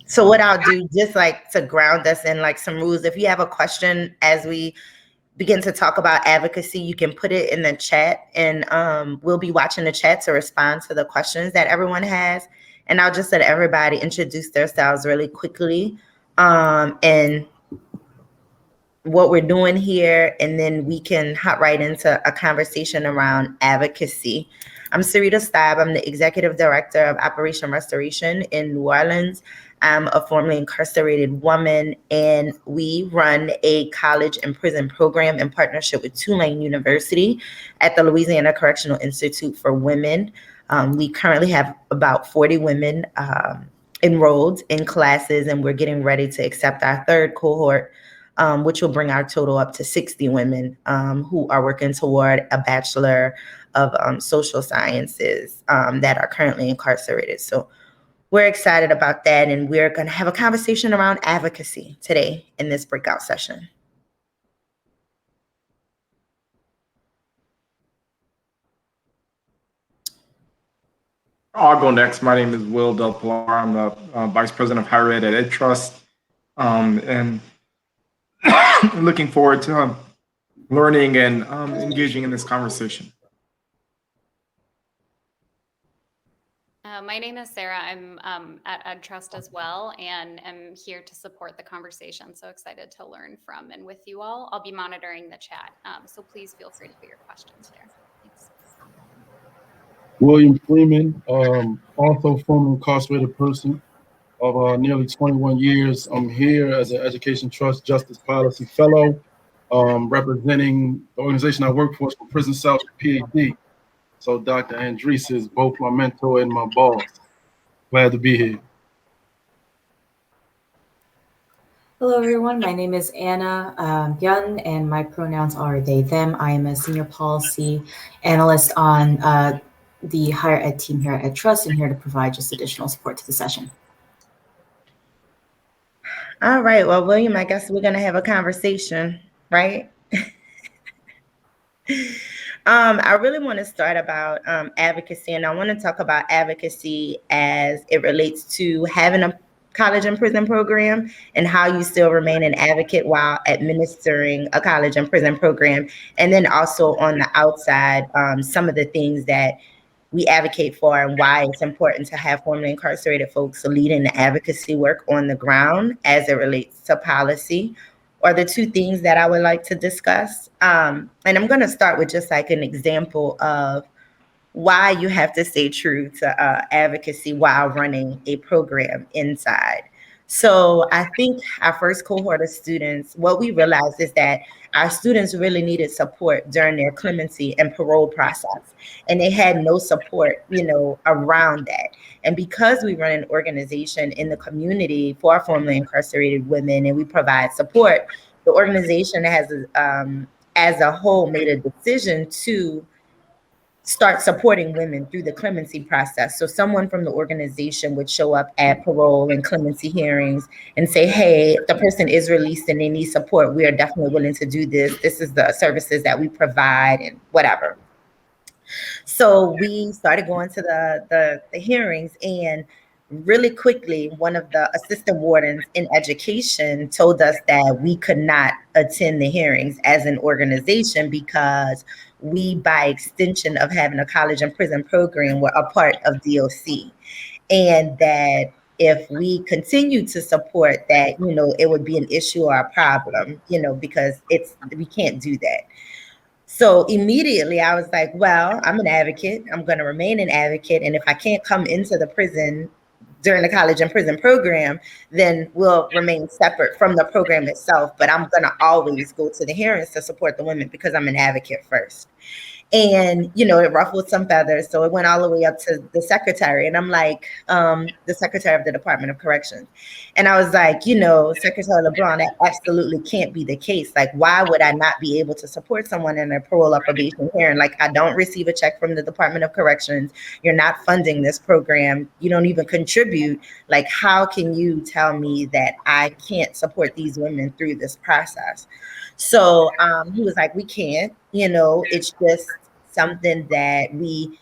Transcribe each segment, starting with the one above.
So what I'll do, just like to ground us in like some rules, if you have a question as we begin to talk about advocacy, you can put it in the chat, and we'll be watching the chat to respond to the questions that everyone has. And I'll just let everybody introduce themselves really quickly, and what we're doing here, and then we can hop right into a conversation around advocacy. I'm Syrita Steib. I'm the Executive Director of Operation Restoration in New Orleans. I'm a formerly incarcerated woman, and we run a college and prison program in partnership with Tulane University at the Louisiana Correctional Institute for Women. We currently have about 40 women enrolled in classes, and we're getting ready to accept our third cohort, which will bring our total up to 60 women who are working toward a Bachelor of Social Sciences that are currently incarcerated. So we're excited about that, and we're going to have a conversation around advocacy today in this breakout session. I'll go next. My name is Will Del Pilar. I'm the Vice President of Higher Ed at EdTrust, and looking forward to learning and engaging in this conversation. My name is Sarah. I'm at EdTrust as well, and am here to support the conversation. So excited to learn from and with you all. I'll be monitoring the chat, so please feel free to put your questions there. Thanks. William Freeman, also former incarcerated person of nearly 21 years. I'm here as an Education Trust Justice Policy Fellow, representing the organization I work for, Prison South PhD. So Dr. Andres is both my mentor and my boss. Glad to be here. Hello, everyone. My name is Anna Young, and my pronouns are they, them. I am a senior policy analyst on the higher ed team here at EdTrust, and here to provide just additional support to the session. All right. Well, William, I guess we're going to have a conversation, right? I really want to start about advocacy, and I want to talk about advocacy as it relates to having a college and prison program and how you still remain an advocate while administering a college and prison program. And then also on the outside, some of the things that we advocate for and why it's important to have formerly incarcerated folks leading the advocacy work on the ground as it relates to policy, are the two things that I would like to discuss. And I'm going to start with just like an example of why you have to stay true to advocacy while running a program inside. So I think our first cohort of students, what we realized is that our students really needed support during their clemency and parole process, and they had no support, around that. And because we run an organization in the community for formerly incarcerated women and we provide support, the organization has, as a whole, made a decision to start supporting women through the clemency process. So someone from the organization would show up at parole and clemency hearings and say, hey, if the person is released and they need support, we are definitely willing to do this. This is the services that we provide and whatever. So we started going to the hearings, and really quickly, one of the assistant wardens in education told us that we could not attend the hearings as an organization because we, by extension of having a college and prison program, were a part of DOC. And that if we continue to support that, it would be an issue or a problem, because we can't do that. So immediately I was like, well, I'm an advocate. I'm going to remain an advocate. And if I can't come into the prison during the college and prison program, then we'll remain separate from the program itself. But I'm going to always go to the hearings to support the women because I'm an advocate first. And, it ruffled some feathers. So it went all the way up to the secretary. And I'm like, the secretary of the Department of Corrections. And I was like, Secretary LeBron, that absolutely can't be the case. Like, why would I not be able to support someone in a parole or probation hearing? Like, I don't receive a check from the Department of Corrections. You're not funding this program. You don't even contribute. Like, how can you tell me that I can't support these women through this process? So he was like, we can't, it's just something that we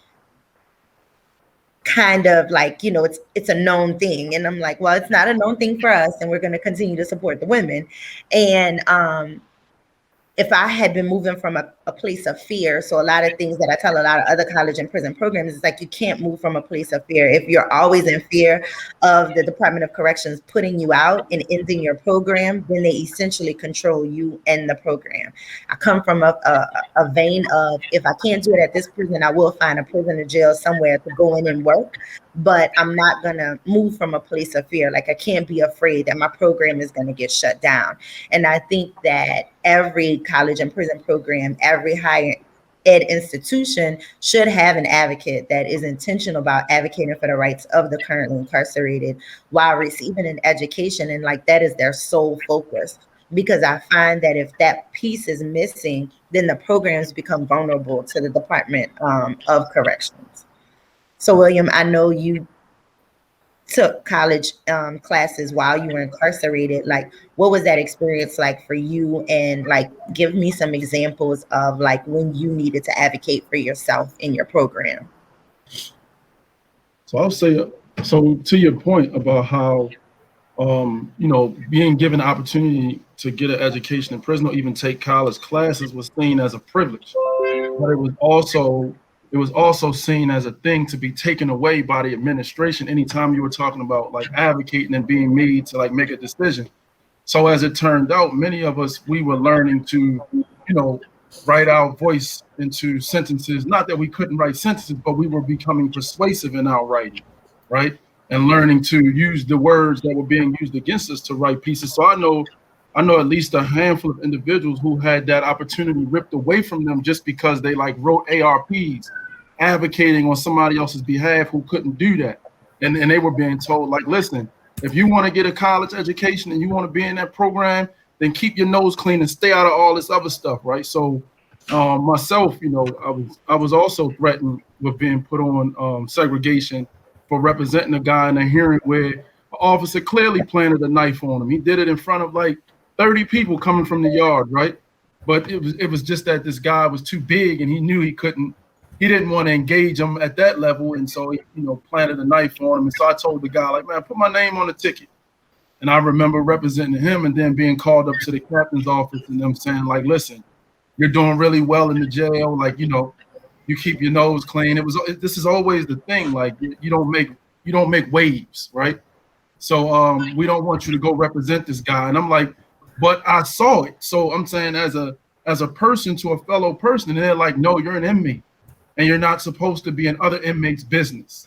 kind of like, it's a known thing. And I'm like, well, it's not a known thing for us, and we're going to continue to support the women. And if I had been moving from a place of fear, so a lot of things that I tell a lot of other college and prison programs is like, you can't move from a place of fear. If you're always in fear of the Department of Corrections putting you out and ending your program, then they essentially control you and the program. I come from a vein of, if I can't do it at this prison, I will find a prison or jail somewhere to go in and work. But I'm not going to move from a place of fear. Like, I can't be afraid that my program is going to get shut down. And I think that every college and prison program, every higher ed institution should have an advocate that is intentional about advocating for the rights of the currently incarcerated while receiving an education. And like, that is their sole focus. Because I find that if that piece is missing, then the programs become vulnerable to the Department of Corrections. So, William, I know you took college classes while you were incarcerated. Like, what was that experience like for you? And like, give me some examples of like when you needed to advocate for yourself in your program. So I'll say, so to your point about how, being given the opportunity to get an education in prison or even take college classes was seen as a privilege, but it was also seen as a thing to be taken away by the administration anytime you were talking about like advocating and being made to like make a decision. So as it turned out, many of us, we were learning to, write our voice into sentences. Not that we couldn't write sentences, but we were becoming persuasive in our writing, right? And learning to use the words that were being used against us to write pieces. So I know at least a handful of individuals who had that opportunity ripped away from them just because they like wrote ARPs advocating on somebody else's behalf who couldn't do that. And they were being told, like, listen, if you want to get a college education and you want to be in that program, then keep your nose clean and stay out of all this other stuff, right? So myself, I was also threatened with being put on segregation for representing a guy in a hearing where an officer clearly planted a knife on him. He did it in front of like 30 people coming from the yard, right? But it was just that this guy was too big and he knew he didn't want to engage him at that level. And so he, planted a knife on him. And so I told the guy, like, man, put my name on the ticket. And I remember representing him and then being called up to the captain's office and them saying, like, listen, you're doing really well in the jail. Like, you keep your nose clean. This is always the thing. Like, you don't make waves, right? So we don't want you to go represent this guy. And I'm like, but I saw it. So I'm saying as a person to a fellow person, and they're like, no, you're an inmate and you're not supposed to be in other inmates' business.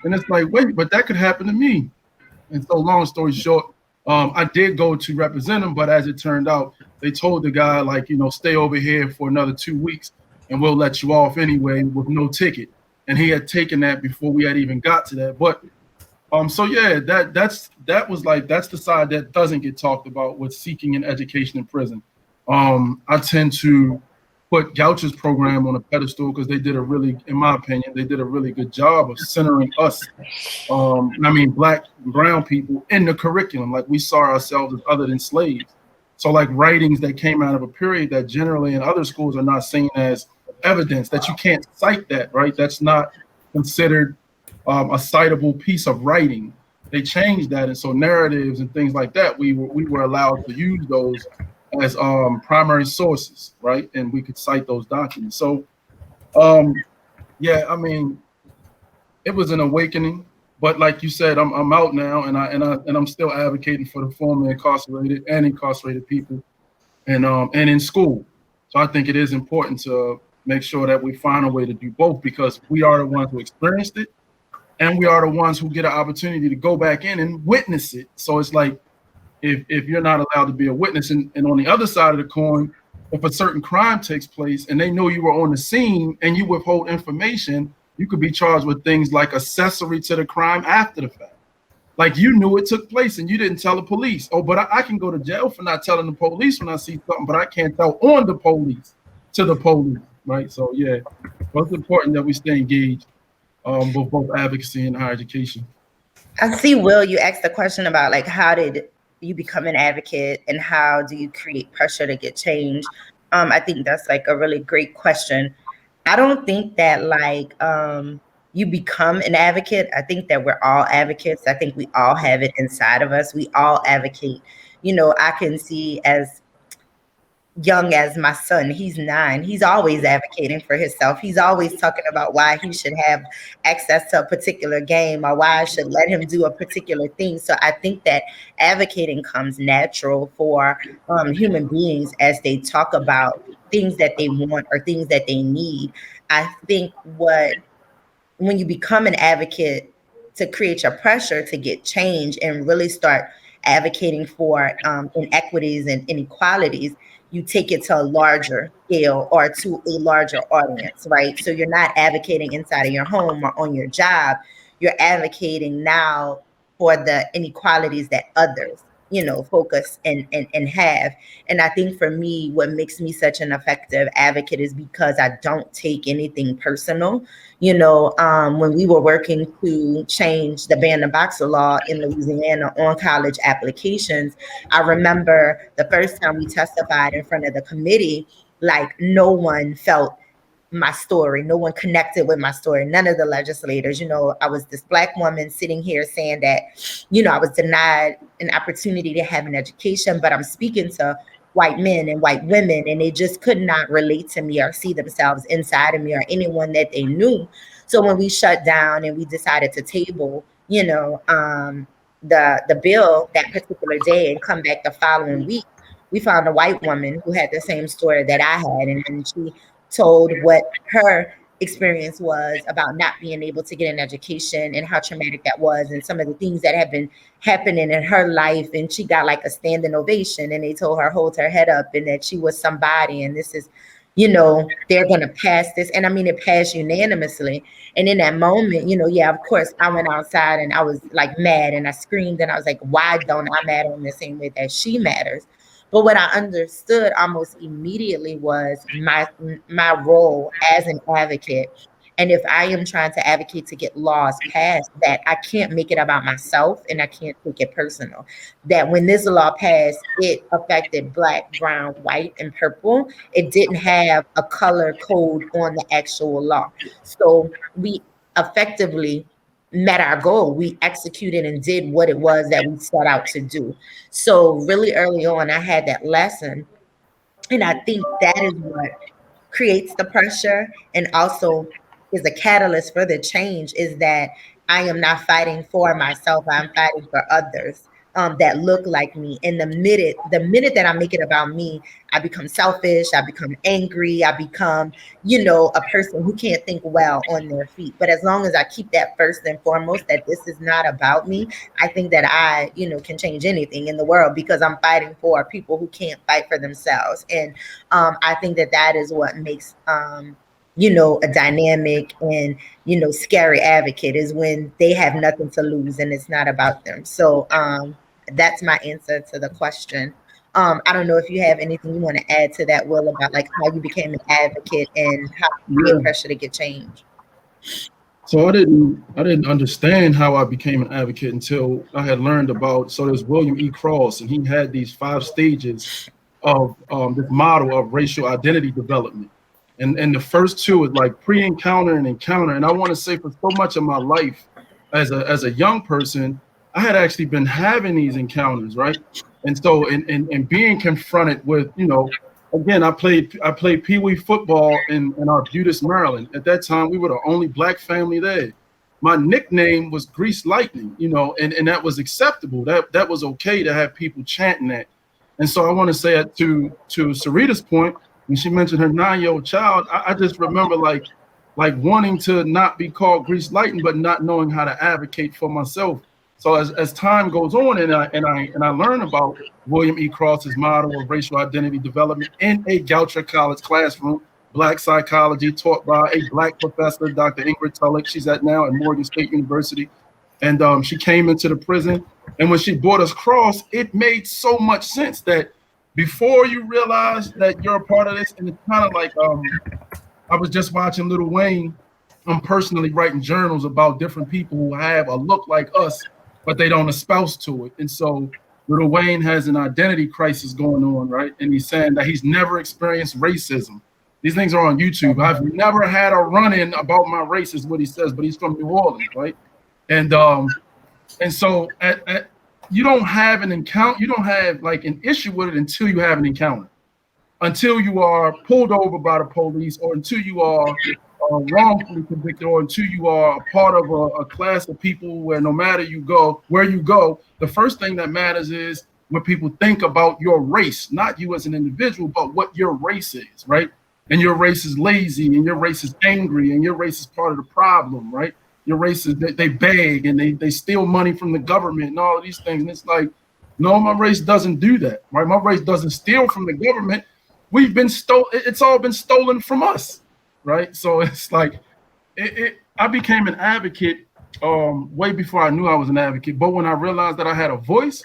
And it's like, wait, but that could happen to me. And so long story short, I did go to represent him, but as it turned out, they told the guy, like, stay over here for another 2 weeks and we'll let you off anyway with no ticket. And he had taken that before we had even got to that. But so yeah, that's the side that doesn't get talked about with seeking an education in prison. I tend to put Goucher's program on a pedestal because in my opinion, they did a really good job of centering us. Black and brown people in the curriculum. Like, we saw ourselves as other than slaves. So like writings that came out of a period that generally in other schools are not seen as evidence, that you can't cite that, right? That's not considered a citable piece of writing. They changed that. And so narratives and things like that, we were allowed to use those as primary sources, right? And we could cite those documents. So it was an awakening, but like you said, I'm out now, and I'm still advocating for the formerly incarcerated and incarcerated people, and in school. So I think it is important to make sure that we find a way to do both, because we are the ones who experienced it, and we are the ones who get an opportunity to go back in and witness it. So it's like, if you're not allowed to be a witness, and on the other side of the coin, if a certain crime takes place and they know you were on the scene and you withhold information, you could be charged with things like accessory to the crime after the fact. Like, you knew it took place and you didn't tell the police. Oh, but I can go to jail for not telling the police when I see something, but I can't tell on the police to the police, right? So yeah, it's important that we stay engaged with both advocacy and higher education. I see, Will, you asked the question about like, how did you become an advocate and how do you create pressure to get change? I think that's like a really great question. I don't think that like you become an advocate. I think that we're all advocates. I think we all have it inside of us. We all advocate. I can see as young as my son, he's 9, he's always advocating for himself. He's always talking about why he should have access to a particular game or why I should let him do a particular thing. So I think that advocating comes natural for human beings as they talk about things that they want or things that they need. I think when you become an advocate, to create your pressure to get change and really start advocating for inequities and inequalities, you take it to a larger scale or to a larger audience, right? So you're not advocating inside of your home or on your job. You're advocating now for the inequalities that others, focus and have. And I think for me, what makes me such an effective advocate is because I don't take anything personal. When we were working to change the ban the boxer law in Louisiana on college applications, I remember the first time we testified in front of the committee, like no one felt my story. No one connected with my story. None of the legislators. I was this Black woman sitting here saying that, I was denied an opportunity to have an education, but I'm speaking to white men and white women, and they just could not relate to me or see themselves inside of me or anyone that they knew. So when we shut down and we decided to table, the bill that particular day and come back the following week, we found a white woman who had the same story that I had, and when she told what her experience was about not being able to get an education and how traumatic that was and some of the things that have been happening in her life, and she got like a standing ovation, and they told her hold her head up and that she was somebody, and this is, they're going to pass this. And I mean, it passed unanimously. And in that moment, yeah, of course, I went outside and I was like mad and I screamed and I was like, why don't I matter in the same way that she matters? But what I understood almost immediately was my role as an advocate. And if I am trying to advocate to get laws passed, that I can't make it about myself and I can't take it personal. That when this law passed, it affected Black, brown, white, and purple. It didn't have a color code on the actual law. So we effectively met our goal. We executed and did what it was that we set out to do. So really early on, I had that lesson. And I think that is what creates the pressure and also is a catalyst for the change, is that I am not fighting for myself. I'm fighting for others that look like me. And the minute that I make it about me, I become selfish, I become angry, I become, a person who can't think well on their feet. But as long as I keep that first and foremost, that this is not about me, I think that I, can change anything in the world because I'm fighting for people who can't fight for themselves. And I think that is what makes, a dynamic and, scary advocate, is when they have nothing to lose and it's not about them. So that's my answer to the question. I don't know if you have anything you want to add to that, Will, about like how you became an advocate and how you get pressure to get change. So I didn't understand how I became an advocate until I had learned about, so there's William E. Cross, and he had these 5 stages of this model of racial identity development. And the first 2 is like pre-encounter and encounter. And I want to say for so much of my life as a young person, I had actually been having these encounters, right? And so and being confronted with, again, I played Pee Wee football in Arbutus, Maryland. At that time, we were the only Black family there. My nickname was Grease Lightning, and that was acceptable. That was okay to have people chanting that. And so I want to say to Syrita's point, when she mentioned her 9-year-old child, I just remember like wanting to not be called Grease Lightning, but not knowing how to advocate for myself. So as time goes on and I learn about William E. Cross's model of racial identity development in a Goucher College classroom, Black psychology taught by a Black professor, Dr. Ingrid Tulloch. She's at now at Morgan State University. And she came into the prison. And when she brought us Cross, it made so much sense that before you realize that you're a part of this, and it's kind of like I was just watching Lil Wayne. I'm personally writing journals about different people who have a look like us, but they don't espouse to it. And so Lil Wayne has an identity crisis going on, right? And he's saying that he's never experienced racism. These things are on YouTube. I've never had a run-in about my race, is what he says, but he's from New Orleans, right? And so you don't have an encounter, you don't have like an issue with it until you have an encounter, until you are pulled over by the police, or until you are wrongfully convicted, or until you are a part of a class of people where no matter where you go, the first thing that matters is what people think about your race, not you as an individual, but what your race is, right? And your race is lazy, and your race is angry, and your race is part of the problem, right? Your race is they beg and they steal money from the government and all of these things. And it's like, no, my race doesn't do that, right? My race doesn't steal from the government. We've been stolen. It's all been stolen from us, right? So it's like, I became an advocate way before I knew I was an advocate. But when I realized that I had a voice,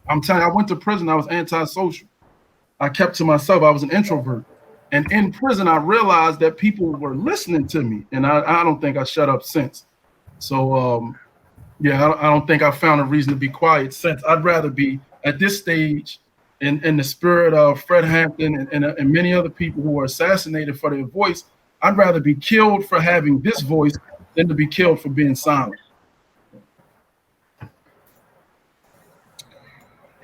I'm telling you, I went to prison. I was antisocial. I kept to myself. I was an introvert. And in prison, I realized that people were listening to me. And I don't think I shut up since. So, yeah, I don't think I found a reason to be quiet since. I'd rather be at this stage in the spirit of Fred Hampton and many other people who were assassinated for their voice. I'd rather be killed for having this voice than to be killed for being silent.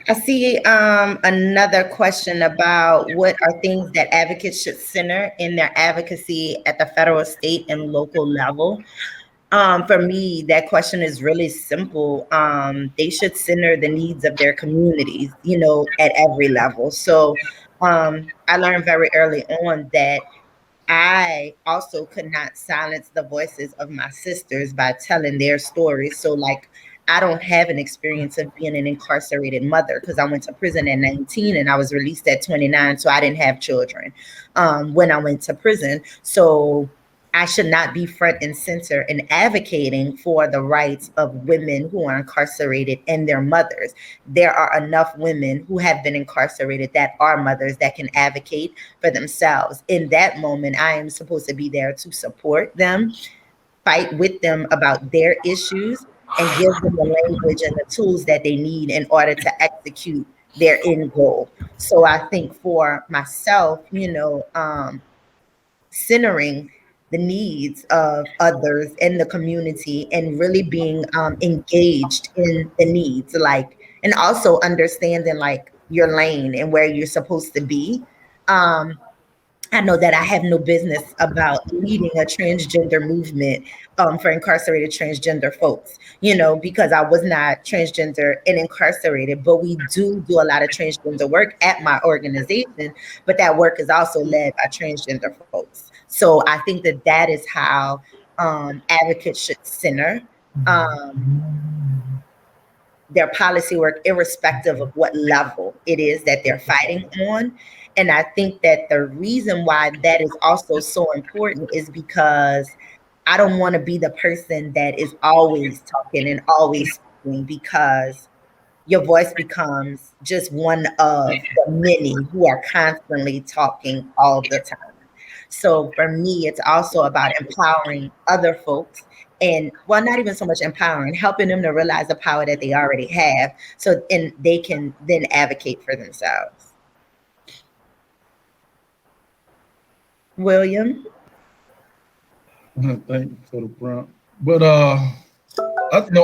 I see another question about what are things that advocates should center in their advocacy at the federal, state, and local level. For me, that question is really simple. They should center the needs of their communities, at every level. So I learned very early on that I also could not silence the voices of my sisters by telling their stories. So like, I don't have an experience of being an incarcerated mother because I went to prison at 19 and I was released at 29. So I didn't have children when I went to prison. So I should not be front and center in advocating for the rights of women who are incarcerated and their mothers. There are enough women who have been incarcerated that are mothers that can advocate for themselves. In that moment, I am supposed to be there to support them, fight with them about their issues, and give them the language and the tools that they need in order to execute their end goal. So I think for myself, centering the needs of others in the community and really being engaged in the needs, and also understanding your lane and where you're supposed to be. I know that I have no business about leading a transgender movement for incarcerated transgender folks, because I was not transgender and incarcerated, but we do a lot of transgender work at my organization, but that work is also led by transgender folks. So I think that is how advocates should center their policy work, irrespective of what level it is that they're fighting on. And I think that the reason why that is also so important is because I don't want to be the person that is always talking and always speaking, because your voice becomes just one of the many who are constantly talking all the time. So for me, it's also about empowering other folks, and not even so much empowering, helping them to realize the power that they already have, and they can then advocate for themselves. William? Thank you for the prompt. But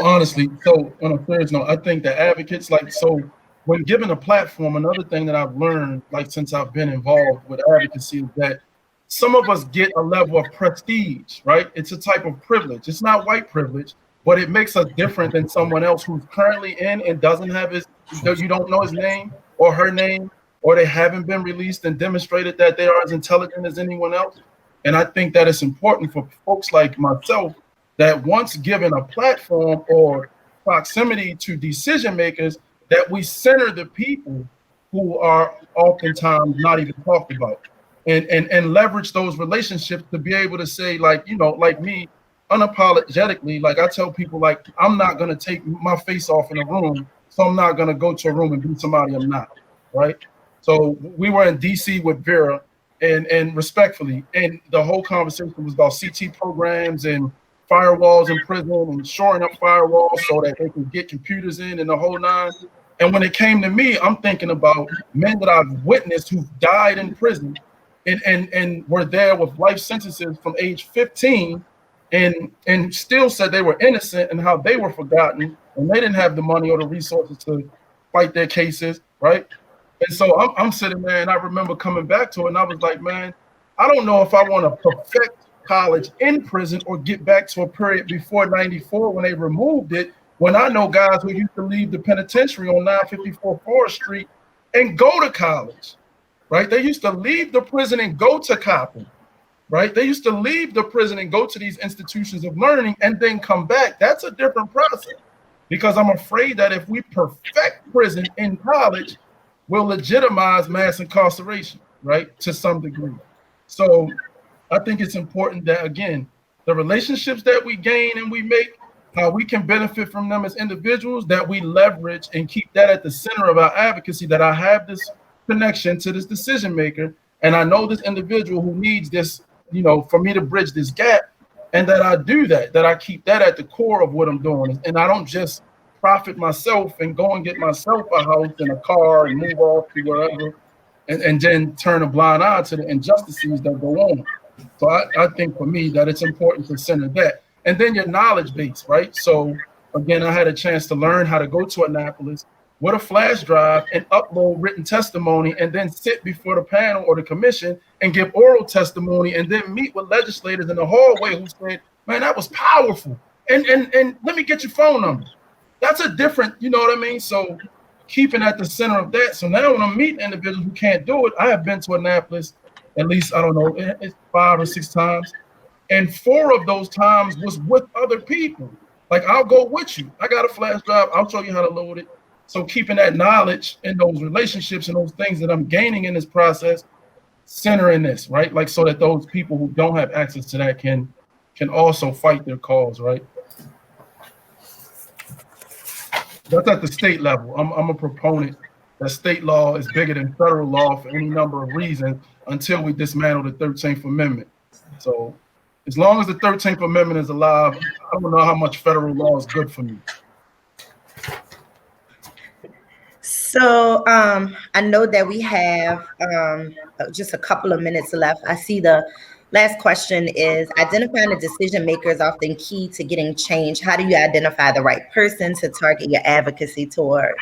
honestly, so on a serious note, I think that advocates, when given a platform, another thing that I've learned, since I've been involved with advocacy, is that some of us get a level of prestige, right? It's a type of privilege. It's not white privilege, but it makes us different than someone else who's currently in and doesn't have you don't know his name or her name, or they haven't been released and demonstrated that they are as intelligent as anyone else. And I think that it's important for folks like myself that once given a platform or proximity to decision makers, that we center the people who are oftentimes not even talked about, and leverage those relationships to be able to say, like me, unapologetically, I tell people, I'm not going to take my face off in a room, so I'm not going to go to a room and be somebody I'm not, right? So we were in DC with Vera, and respectfully, and the whole conversation was about CT programs and firewalls in prison and shoring up firewalls so that they can get computers in and the whole nine. And when it came to me, I'm thinking about men that I've witnessed who've died in prison, and were there with life sentences from age 15 and still said they were innocent and how they were forgotten and they didn't have the money or the resources to fight their cases, right? And so I'm sitting there and I remember coming back to it and I was like, man, I don't know if I want to perfect college in prison or get back to a period before 94 when they removed it, when I know guys who used to leave the penitentiary on 954 Forest Street and go to college, right? They used to leave the prison and go to Coppin, right? They used to leave the prison and go to these institutions of learning and then come back. That's a different process because I'm afraid that if we perfect prison in college, we'll legitimize mass incarceration, right? To some degree. So I think it's important that, again, the relationships that we gain and we make, how we can benefit from them as individuals, that we leverage and keep that at the center of our advocacy, that I have this connection to this decision maker. And I know this individual who needs this, for me to bridge this gap. And that I do that I keep that at the core of what I'm doing. And I don't just profit myself and go and get myself a house and a car and move off to wherever and then turn a blind eye to the injustices that go on. So I think for me that it's important to center that. And then your knowledge base, right? So again, I had a chance to learn how to go to Annapolis with a flash drive and upload written testimony and then sit before the panel or the commission and give oral testimony and then meet with legislators in the hallway who said, man, that was powerful. And let me get your phone number. That's a different, you know what I mean? So keeping at the center of that. So now when I'm meeting individuals who can't do it, I have been to Annapolis at least, I don't know, it's 5 or 6 times. And 4 of those times was with other people. Like, I'll go with you. I got a flash drive. I'll show you how to load it. So keeping that knowledge and those relationships and those things that I'm gaining in this process, centering this, right? Like, so that those people who don't have access to that can also fight their cause, right? That's at the state level. I'm a proponent that state law is bigger than federal law for any number of reasons until we dismantle the 13th Amendment. So as long as the 13th Amendment is alive, I don't know how much federal law is good for me. So I know that we have just a couple of minutes left. I see the last question is, identifying the decision maker is often key to getting change. How do you identify the right person to target your advocacy toward?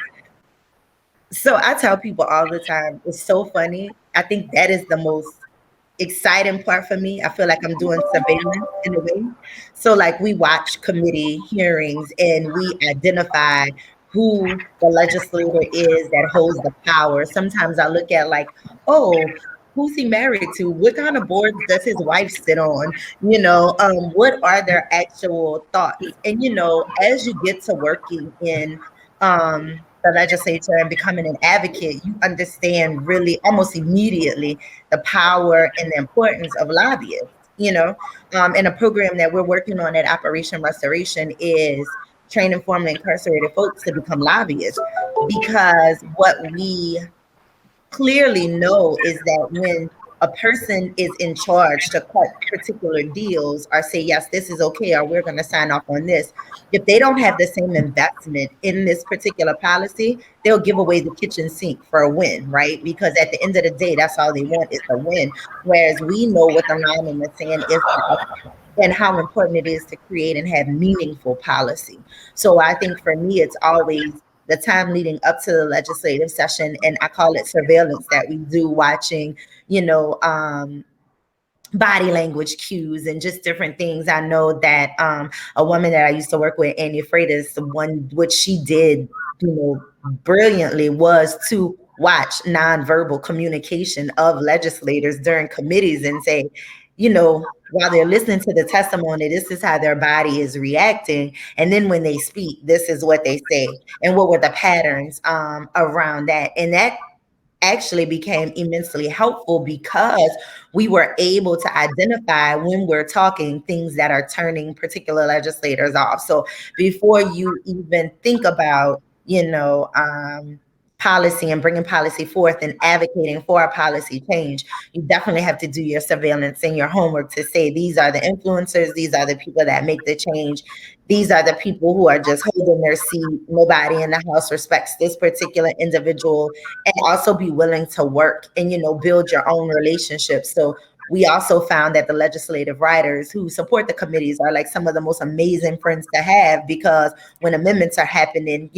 So I tell people all the time, it's so funny. I think that is the most exciting part for me. I feel like I'm doing surveillance in a way. So like we watch committee hearings and we identify who the legislator is that holds the power. Sometimes I look at like, oh, who's he married to? What kind of boards does his wife sit on? What are their actual thoughts? And, as you get to working in the legislature and becoming an advocate, you understand really almost immediately the power and the importance of lobbyists. And a program that we're working on at Operation Restoration is training formerly incarcerated folks to become lobbyists, because what we clearly know is that when a person is in charge to cut particular deals or say, yes, this is okay, or we're going to sign off on this, if they don't have the same investment in this particular policy, they'll give away the kitchen sink for a win, right? Because at the end of the day, that's all they want is a win. Whereas we know what the line in the sand is and how important it is to create and have meaningful policy. So I think for me, it's always the time leading up to the legislative session, and I call it surveillance, that we do, watching, body language cues and just different things. I know that a woman that I used to work with, Annie Freitas, what she did, brilliantly was to watch nonverbal communication of legislators during committees and say, while they're listening to the testimony, this is how their body is reacting. And then when they speak, this is what they say. And what were the patterns around that? And that actually became immensely helpful because we were able to identify when we're talking things that are turning particular legislators off. So before you even think about, policy and bringing policy forth and advocating for a policy change, you definitely have to do your surveillance and your homework to say, these are the influencers, these are the people that make the change, these are the people who are just holding their seat. Nobody in the house respects this particular individual, and also be willing to work and, build your own relationships. So we also found that the legislative writers who support the committees are like some of the most amazing friends to have, because when amendments are happening,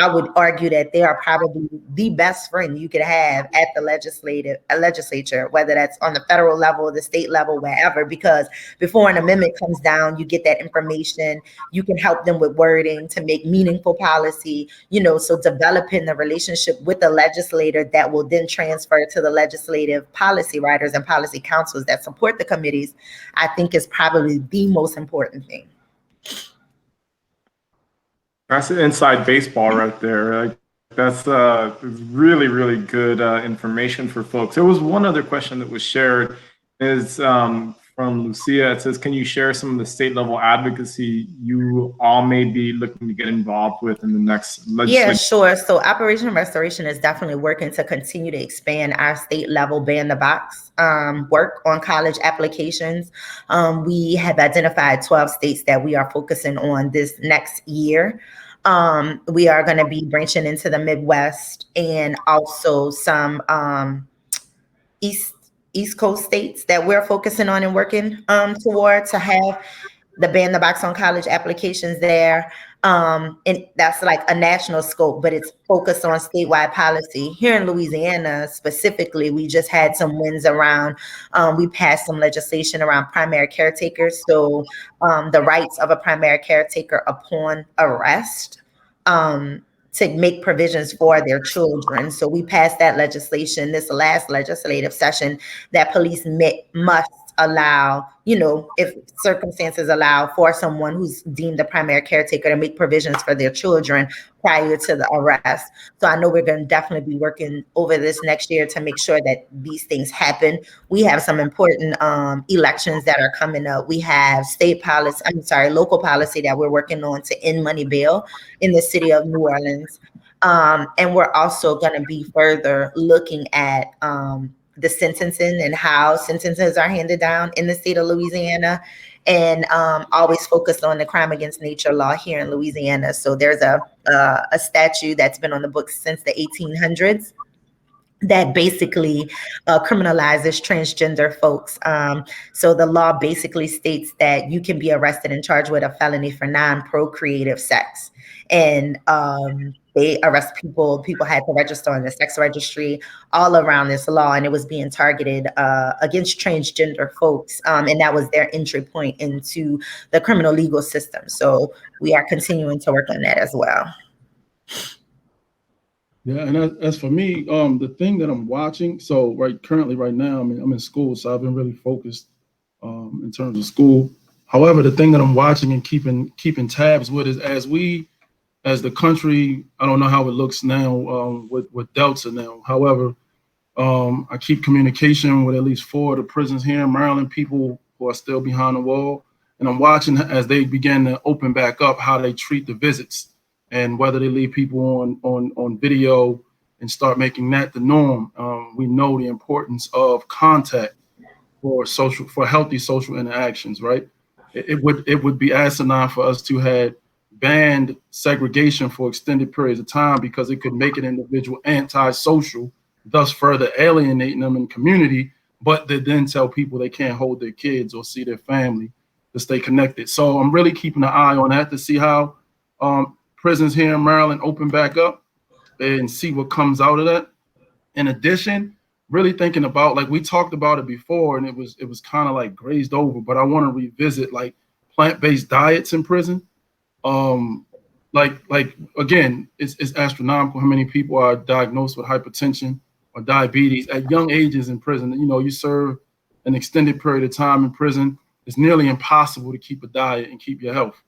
I would argue that they are probably the best friend you could have at the legislature, whether that's on the federal level, the state level, wherever, because before an amendment comes down, you get that information. You can help them with wording to make meaningful policy, so developing the relationship with the legislator that will then transfer to the legislative policy writers and policy councils that support the committees, I think is probably the most important thing. That's inside baseball right there. That's really, really good information for folks. There was one other question that was shared, is from Lucia. It says, can you share some of the state level advocacy you all may be looking to get involved with in the next legislature? Yeah, sure. So Operation Restoration is definitely working to continue to expand our state level ban the box work on college applications. We have identified 12 states that we are focusing on this next year. We are going to be branching into the Midwest and also some East Coast states that we're focusing on and working toward to have the ban the box on college applications there. And that's like a national scope, but it's focused on statewide policy. Here in Louisiana specifically, we just had some wins around, we passed some legislation around primary caretakers. So the rights of a primary caretaker upon arrest, to make provisions for their children. So we passed that legislation this last legislative session, that police must allow, if circumstances allow, for someone who's deemed a primary caretaker to make provisions for their children prior to the arrest. So I know we're going to definitely be working over this next year to make sure that these things happen. We have some important elections that are coming up. We have local policy that we're working on to end money bail in the city of New Orleans. And we're also going to be further looking at the sentencing and how sentences are handed down in the state of Louisiana, and always focused on the crime against nature law here in Louisiana. So there's a statute that's been on the books since the 1800s that basically criminalizes transgender folks. So the law basically states that you can be arrested and charged with a felony for non-procreative sex. And they arrest people had to register on the sex registry all around this law, and it was being targeted against transgender folks. And that was their entry point into the criminal legal system. So we are continuing to work on that as well. Yeah, and as for me, the thing that I'm watching, so currently right now, I'm in school, so I've been really focused in terms of school. However, the thing that I'm watching and keeping tabs with is as the country, I don't know how it looks now with Delta now. However, I keep communication with at least 4 of the prisons here in Maryland, people who are still behind the wall, and I'm watching as they begin to open back up how they treat the visits, and whether they leave people on video and start making that the norm. We know the importance of contact for healthy social interactions, right? It would be asinine for us to have banned segregation for extended periods of time, because it could make an individual antisocial, thus further alienating them in community, but they then tell people they can't hold their kids or see their family to stay connected. So I'm really keeping an eye on that to see how prisons here in Maryland open back up and see what comes out of that. In addition, really thinking about, like we talked about it before, and it was kind of like grazed over, but I want to revisit like plant-based diets in prison. Again, it's astronomical how many people are diagnosed with hypertension or diabetes at young ages in prison. You serve an extended period of time in prison. It's nearly impossible to keep a diet and keep your health.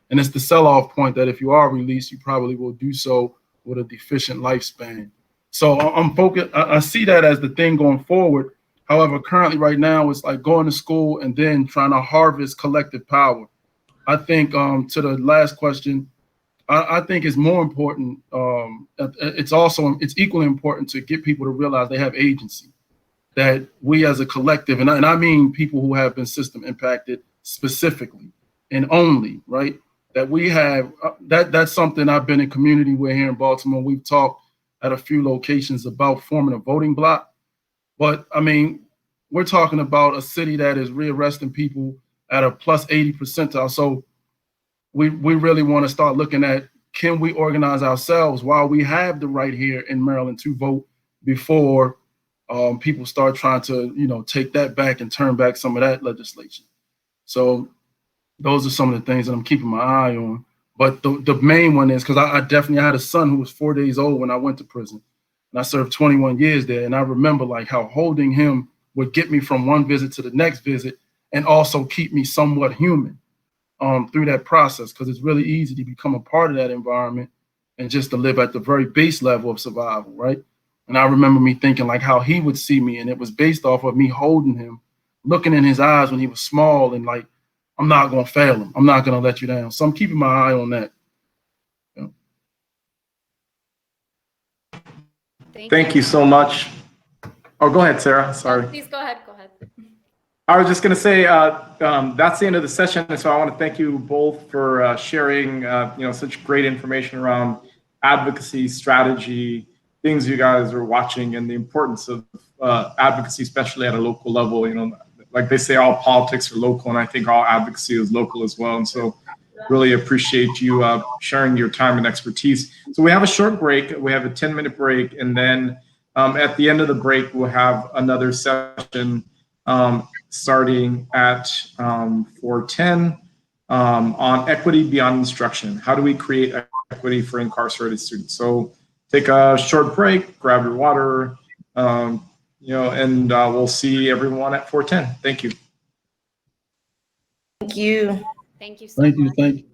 And it's the sell-off point that if you are released, you probably will do so with a deficient lifespan. So I'm focused. I see that as the thing going forward. However, currently right now, it's like going to school and then trying to harvest collective power. I think to the last question, I think it's more important. It's equally important to get people to realize they have agency, that we as a collective, and I mean people who have been system impacted specifically and only, right? That we have, that's something I've been in community with here in Baltimore. We've talked at a few locations about forming a voting block. But I mean, we're talking about a city that is rearresting people at a plus 80 percentile. So we really want to start looking at, can we organize ourselves while we have the right here in Maryland to vote before people start trying to, take that back and turn back some of that legislation. So those are some of the things that I'm keeping my eye on. But the main one is because I definitely had a son who was 4 days old when I went to prison, and I served 21 years there. And I remember like how holding him would get me from one visit to the next visit and also keep me somewhat human through that process, because it's really easy to become a part of that environment and just to live at the very base level of survival, right? And I remember me thinking like how he would see me, and it was based off of me holding him, looking in his eyes when he was small, and like, I'm not going to fail him. I'm not going to let you down. So I'm keeping my eye on that. Yeah. Thank you so much. Oh, go ahead, Sarah. Sorry. Please go ahead. Go ahead. I was just going to say that's the end of the session. So I want to thank you both for sharing, such great information around advocacy, strategy, things you guys are watching, and the importance of advocacy, especially at a local level. Like they say, all politics are local, and I think all advocacy is local as well. And so really appreciate you sharing your time and expertise. So we have a short break. We have a 10-minute break. And then at the end of the break, we'll have another session starting at 4:10 on equity beyond instruction. How do we create equity for incarcerated students? So take a short break, grab your water, and we'll see everyone at 4:10. Thank you. Thank you. Thank you so much. Thank you.